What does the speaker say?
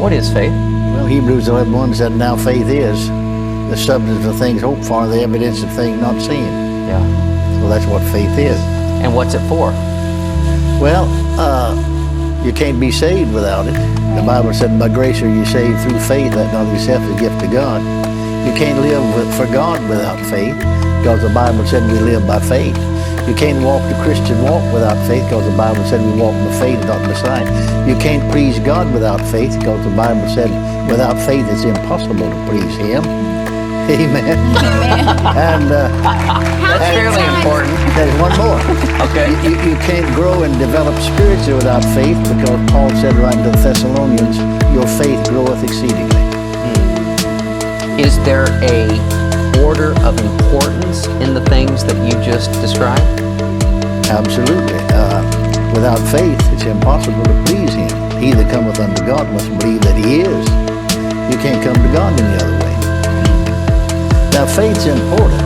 What is faith? Well, Hebrews 11:1 said, now faith is the substance of things hoped for, the evidence of things not seen. Yeah. So that's what faith is. And what's it for? Well, you can't be saved without it. The Bible said, by grace are you saved through faith, that not of yourself is a gift of God. You can't live for God without faith, because the Bible said we live by faith. You can't walk the Christian walk without faith, because the Bible said we walk by faith, not by sight. You can't please God without faith, because the Bible said without faith it's impossible to please Him. Amen. And That's fairly important. there's one more. Okay. You can't grow and develop spiritually without faith, because Paul said right to the Thessalonians, your faith groweth exceedingly. Is there a order of importance in the things that you just described? Absolutely. Without faith, it's impossible to please Him. He that cometh unto God must believe that He is. You can't come to God any other way. Now, faith's important.